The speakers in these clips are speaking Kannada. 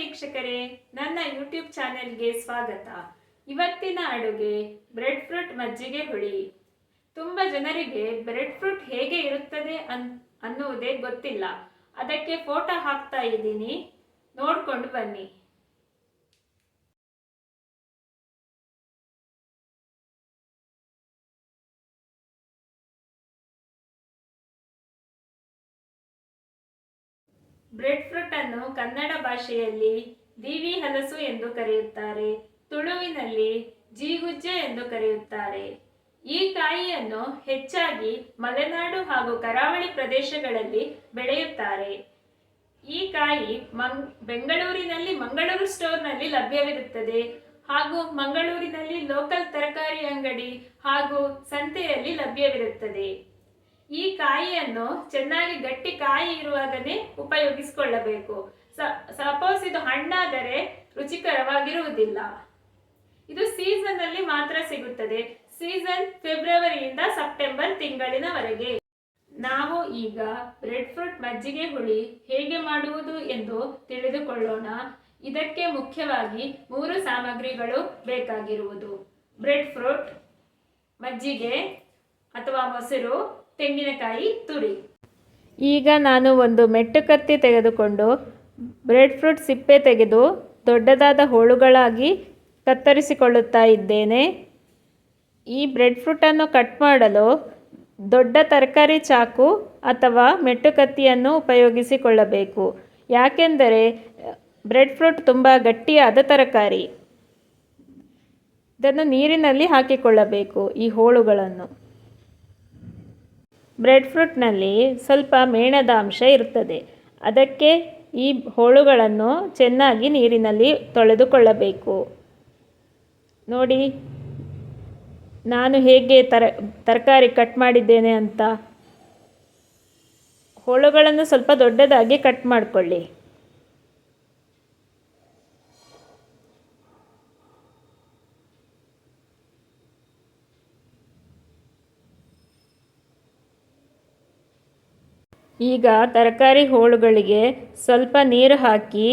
ವೀಕ್ಷಕರೇ, ನನ್ನ ಯೂಟ್ಯೂಬ್ ಚಾನೆಲ್ಗೆ ಸ್ವಾಗತ. ಇವತ್ತಿನ ಅಡುಗೆ ಬ್ರೆಡ್ ಫ್ರೂಟ್ ಮಜ್ಜಿಗೆ ಹುಳಿ. ತುಂಬ ಜನರಿಗೆ ಬ್ರೆಡ್ ಫ್ರೂಟ್ ಹೇಗೆ ಇರುತ್ತದೆ ಅನ್ನುವುದೇ ಗೊತ್ತಿಲ್ಲ. ಅದಕ್ಕೆ ಫೋಟೋ ಹಾಕ್ತಾ ಇದ್ದೀನಿ, ನೋಡ್ಕೊಂಡು ಬನ್ನಿ. ಬ್ರೆಡ್ ಫ್ರೂಟ್ ಅನ್ನು ಕನ್ನಡ ಭಾಷೆಯಲ್ಲಿ ದೀವಿ ಹಲಸು ಎಂದು ಕರೆಯುತ್ತಾರೆ. ತುಳುವಿನಲ್ಲಿ ಜೀಗುಜ್ಜೆ ಎಂದು ಕರೆಯುತ್ತಾರೆ. ಈ ಕಾಯಿಯನ್ನು ಹೆಚ್ಚಾಗಿ ಮಲೆನಾಡು ಹಾಗೂ ಕರಾವಳಿ ಪ್ರದೇಶಗಳಲ್ಲಿ ಬೆಳೆಯುತ್ತಾರೆ. ಈ ಕಾಯಿ ಬೆಂಗಳೂರಿನಲ್ಲಿ ಮಂಗಳೂರು ಸ್ಟೋರ್ನಲ್ಲಿ ಲಭ್ಯವಿರುತ್ತದೆ ಹಾಗೂ ಮಂಗಳೂರಿನಲ್ಲಿ ಲೋಕಲ್ ತರಕಾರಿ ಅಂಗಡಿ ಹಾಗೂ ಸಂತೆಯಲ್ಲಿ ಲಭ್ಯವಿರುತ್ತದೆ. ಈ ಕಾಯಿಯನ್ನು ಚೆನ್ನಾಗಿ ಗಟ್ಟಿ ಕಾಯಿ ಇರುವಾಗನೇ ಉಪಯೋಗಿಸಿಕೊಳ್ಳಬೇಕು. ಸಪೋಸ್ ಇದು ಹಣ್ಣಾದರೆ ರುಚಿಕರವಾಗಿರುವುದಿಲ್ಲ. ಇದು ಸೀಸನ್ ಅಲ್ಲಿ ಮಾತ್ರ ಸಿಗುತ್ತದೆ. ಸೀಸನ್ ಫೆಬ್ರವರಿಯಿಂದ ಸೆಪ್ಟೆಂಬರ್ ತಿಂಗಳಿನವರೆಗೆ. ನಾವು ಈಗ ಬ್ರೆಡ್ ಫ್ರೂಟ್ ಮಜ್ಜಿಗೆ ಹುಳಿ ಹೇಗೆ ಮಾಡುವುದು ಎಂದು ತಿಳಿದುಕೊಳ್ಳೋಣ. ಇದಕ್ಕೆ ಮುಖ್ಯವಾಗಿ 3 ಸಾಮಗ್ರಿಗಳು ಬೇಕಾಗಿರುವುದು: ಬ್ರೆಡ್ ಫ್ರೂಟ್, ಮಜ್ಜಿಗೆ ಅಥವಾ ಮೊಸರು, ತೆಂಗಿನಕಾಯಿ ತುರಿ. ಈಗ ನಾನು ಒಂದು ಮೆಟ್ಟು ಕತ್ತಿ ತೆಗೆದುಕೊಂಡು ಬ್ರೆಡ್ ಫ್ರೂಟ್ ಸಿಪ್ಪೆ ತೆಗೆದು ದೊಡ್ಡದಾದ ಹೋಳುಗಳಾಗಿ ಕತ್ತರಿಸಿಕೊಳ್ಳುತ್ತಾ ಇದ್ದೇನೆ. ಈ ಬ್ರೆಡ್ ಫ್ರೂಟನ್ನು ಕಟ್ ಮಾಡಲು ದೊಡ್ಡ ತರಕಾರಿ ಚಾಕು ಅಥವಾ ಮೆಟ್ಟು ಕತ್ತಿಯನ್ನು ಉಪಯೋಗಿಸಿಕೊಳ್ಳಬೇಕು. ಯಾಕೆಂದರೆ ಬ್ರೆಡ್ ಫ್ರೂಟ್ ತುಂಬ ಗಟ್ಟಿಯಾದ ತರಕಾರಿ. ಇದನ್ನು ನೀರಿನಲ್ಲಿ ಹಾಕಿಕೊಳ್ಳಬೇಕು. ಈ ಹೋಳುಗಳನ್ನು. ಬ್ರೆಡ್ ಫ್ರೂಟ್ನಲ್ಲಿ ಸ್ವಲ್ಪ ಮೇಣದ ಅಂಶ ಇರುತ್ತದೆ. ಅದಕ್ಕೆ ಈ ಹೋಳುಗಳನ್ನು ಚೆನ್ನಾಗಿ ನೀರಿನಲ್ಲಿ ತೊಳೆದುಕೊಳ್ಳಬೇಕು. ನೋಡಿ ನಾನು ಹೇಗೆ ತರಕಾರಿ ಕಟ್ ಮಾಡಿದ್ದೇನೆ ಅಂತ. ಹೋಳುಗಳನ್ನು ಸ್ವಲ್ಪ ದೊಡ್ಡದಾಗಿ ಕಟ್ ಮಾಡಿಕೊಳ್ಳಿ. ಈಗ ತರಕಾರಿ ಹೋಳುಗಳಿಗೆ ಸ್ವಲ್ಪ ನೀರು ಹಾಕಿ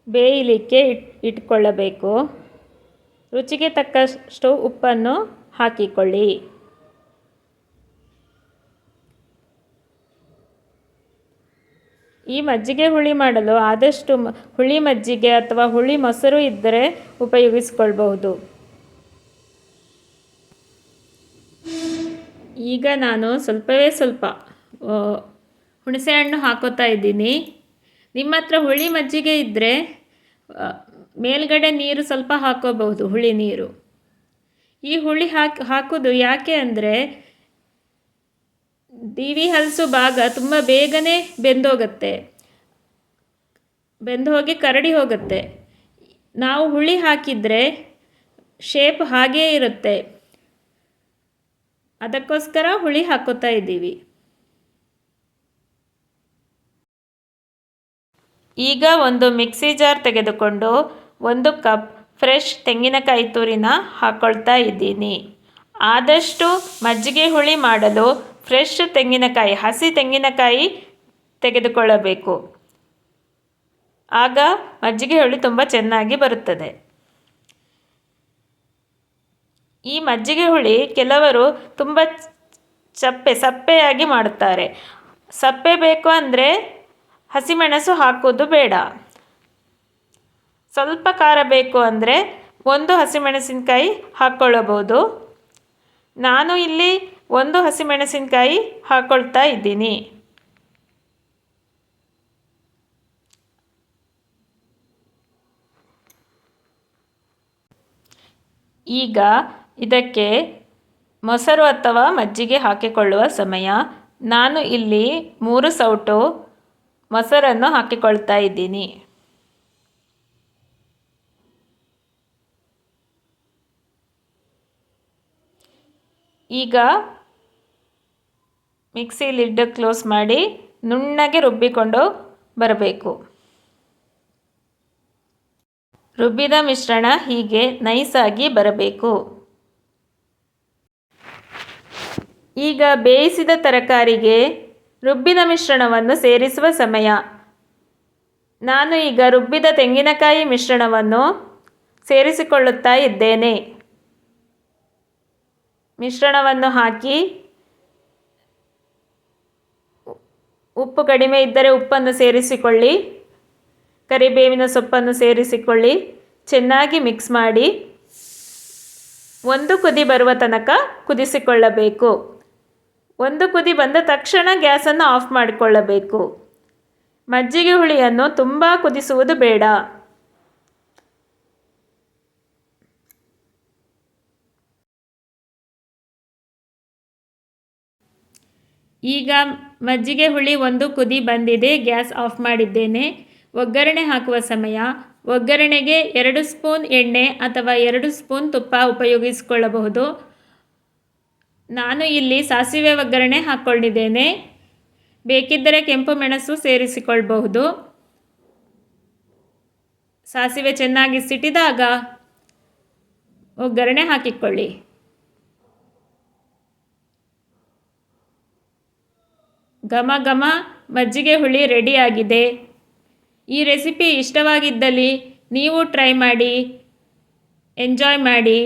ಬೇಯಲಿಕ್ಕೆ ಇಟ್ಕೊಳ್ಳಬೇಕು. ರುಚಿಗೆ ತಕ್ಕಷ್ಟು ಉಪ್ಪನ್ನು ಹಾಕಿಕೊಳ್ಳಿ. ಈ ಮಜ್ಜಿಗೆ ಹುಳಿ ಮಾಡಲು ಆದಷ್ಟು ಹುಳಿ ಮಜ್ಜಿಗೆ ಅಥವಾ ಹುಳಿ ಮೊಸರು ಇದ್ದರೆ ಉಪಯೋಗಿಸಿಕೊಳ್ಬಹುದು. ಈಗ ನಾನು ಸ್ವಲ್ಪವೇ ಸ್ವಲ್ಪ ಹುಣಸೆಹಣ್ಣು ಹಾಕೋತಾ ಇದ್ದೀನಿ. ನಿಮ್ಮ ಹತ್ರ ಹುಳಿ ಮಜ್ಜಿಗೆ ಇದ್ದರೆ ಮೇಲ್ಗಡೆ ನೀರು ಸ್ವಲ್ಪ ಹಾಕೋಬಹುದು, ಹುಳಿ ನೀರು. ಈ ಹುಳಿ ಹಾಕೋದು ಯಾಕೆ ಅಂದರೆ ದೀವಿ ಹಲಸು ಭಾಗ ತುಂಬ ಬೇಗನೆ ಬೆಂದು ಹೋಗಿ ಕರಡಿ ಹೋಗುತ್ತೆ. ನಾವು ಹುಳಿ ಹಾಕಿದರೆ ಶೇಪ್ ಹಾಗೇ ಇರುತ್ತೆ. ಅದಕ್ಕೋಸ್ಕರ ಹುಳಿ ಹಾಕೋತಾ ಇದ್ದೀವಿ. ಈಗ ಒಂದು ಮಿಕ್ಸಿ ಜಾರ್ ತೆಗೆದುಕೊಂಡು 1 ಕಪ್ ಫ್ರೆಶ್ ತೆಂಗಿನಕಾಯಿ ತುರಿನ ಹಾಕ್ಕೊಳ್ತಾ ಇದ್ದೀನಿ. ಆದಷ್ಟು ಮಜ್ಜಿಗೆ ಹುಳಿ ಮಾಡಲು ಫ್ರೆಶ್ ತೆಂಗಿನಕಾಯಿ, ಹಸಿ ತೆಂಗಿನಕಾಯಿ ತೆಗೆದುಕೊಳ್ಳಬೇಕು. ಆಗ ಮಜ್ಜಿಗೆ ಹುಳಿ ತುಂಬ ಚೆನ್ನಾಗಿ ಬರುತ್ತದೆ. ಈ ಮಜ್ಜಿಗೆ ಹುಳಿ ಕೆಲವರು ತುಂಬ ಸಪ್ಪೆಯಾಗಿ ಮಾಡುತ್ತಾರೆ. ಸಪ್ಪೆ ಬೇಕು ಅಂದರೆ ಹಸಿಮೆಣಸು ಹಾಕೋದು ಬೇಡ. ಸ್ವಲ್ಪ ಖಾರ ಬೇಕು ಅಂದರೆ 1 ಹಸಿಮೆಣಸಿನಕಾಯಿ ಹಾಕ್ಕೊಳ್ಳಬಹುದು. ನಾನು ಇಲ್ಲಿ 1 ಹಸಿಮೆಣಸಿನಕಾಯಿ ಹಾಕ್ಕೊಳ್ತಾ ಇದ್ದೀನಿ. ಈಗ ಇದಕ್ಕೆ ಮೊಸರು ಅಥವಾ ಮಜ್ಜಿಗೆ ಹಾಕಿಕೊಳ್ಳುವ ಸಮಯ. ನಾನು ಇಲ್ಲಿ 3 ಸೌಟು ಮೊಸರನ್ನು ಹಾಕಿಕೊಳ್ತಾ ಇದ್ದೀನಿ. ಈಗ ಮಿಕ್ಸಿ ಲಿಡ್ ಕ್ಲೋಸ್ ಮಾಡಿ ನುಣ್ಣಗೆ ರುಬ್ಬಿಕೊಂಡು ಬರಬೇಕು. ರುಬ್ಬಿದ ಮಿಶ್ರಣ ಹೀಗೆ ನೈಸಾಗಿ ಬರಬೇಕು. ಈಗ ಬೇಯಿಸಿದ ತರಕಾರಿಗೆ ರುಬ್ಬಿದ ಮಿಶ್ರಣವನ್ನು ಸೇರಿಸುವ ಸಮಯ. ನಾನು ಈಗ ರುಬ್ಬಿದ ತೆಂಗಿನಕಾಯಿ ಮಿಶ್ರಣವನ್ನು ಸೇರಿಸಿಕೊಳ್ಳುತ್ತಾ ಇದ್ದೇನೆ. ಮಿಶ್ರಣವನ್ನು ಹಾಕಿ ಉಪ್ಪು ಕಡಿಮೆ ಇದ್ದರೆ ಉಪ್ಪನ್ನು ಸೇರಿಸಿಕೊಳ್ಳಿ. ಕರಿಬೇವಿನ ಸೊಪ್ಪನ್ನು ಸೇರಿಸಿಕೊಳ್ಳಿ. ಚೆನ್ನಾಗಿ ಮಿಕ್ಸ್ ಮಾಡಿ ಒಂದು ಕುದಿ ಬರುವ ತನಕ ಕುದಿಸಿಕೊಳ್ಳಬೇಕು. ಒಂದು ಕುದಿ ಬಂದ ತಕ್ಷಣ ಗ್ಯಾಸನ್ನು ಆಫ್ ಮಾಡಿಕೊಳ್ಳಬೇಕು. ಮಜ್ಜಿಗೆ ಹುಳಿಯನ್ನು ತುಂಬ ಕುದಿಸುವುದು ಬೇಡ. ಈಗ ಮಜ್ಜಿಗೆ ಹುಳಿ ಒಂದು ಕುದಿ ಬಂದಿದೆ. ಗ್ಯಾಸ್ ಆಫ್ ಮಾಡಿದ್ದೇನೆ. ಒಗ್ಗರಣೆ ಹಾಕುವ ಸಮಯ ಒಗ್ಗರಣೆಗೆ 2 ಸ್ಪೂನ್ ಎಣ್ಣೆ ಅಥವಾ 2 ಸ್ಪೂನ್ ತುಪ್ಪ ಉಪಯೋಗಿಸಿಕೊಳ್ಳಬಹುದು. ನಾನು ಇಲ್ಲಿ ಸಾಸಿವೆ ಒಗ್ಗರಣೆ ಹಾಕ್ಕೊಂಡಿದ್ದೇನೆ. ಬೇಕಿದ್ದರೆ ಕೆಂಪು ಮೆಣಸು ಸೇರಿಸಿಕೊಳ್ಳಬಹುದು. ಸಾಸಿವೆ ಚೆನ್ನಾಗಿ ಸಿಟಿದಾಗ ಒಗ್ಗರಣೆ ಹಾಕಿಕೊಳ್ಳಿ. ಘಮ ಘಮ ಮಜ್ಜಿಗೆ ಹುಳಿ ರೆಡಿಯಾಗಿದೆ. ಈ ರೆಸಿಪಿ ಇಷ್ಟವಾಗಿದ್ದಲ್ಲಿ ನೀವು ಟ್ರೈ ಮಾಡಿ, ಎಂಜಾಯ್ ಮಾಡಿ.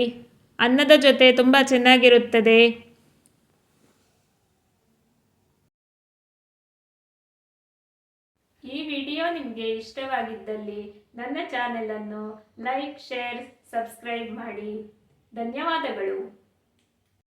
ಅನ್ನದ ಜೊತೆ ತುಂಬ ಚೆನ್ನಾಗಿರುತ್ತದೆ. ಈ ವಿಡಿಯೋ ನಿಮಗೆ ಇಷ್ಟವಾಗಿದ್ದಲ್ಲಿ ನನ್ನ ಚಾನೆಲನ್ನು ಲೈಕ್, ಶೇರ್, ಸಬ್ಸ್ಕ್ರೈಬ್ ಮಾಡಿ. ಧನ್ಯವಾದಗಳು.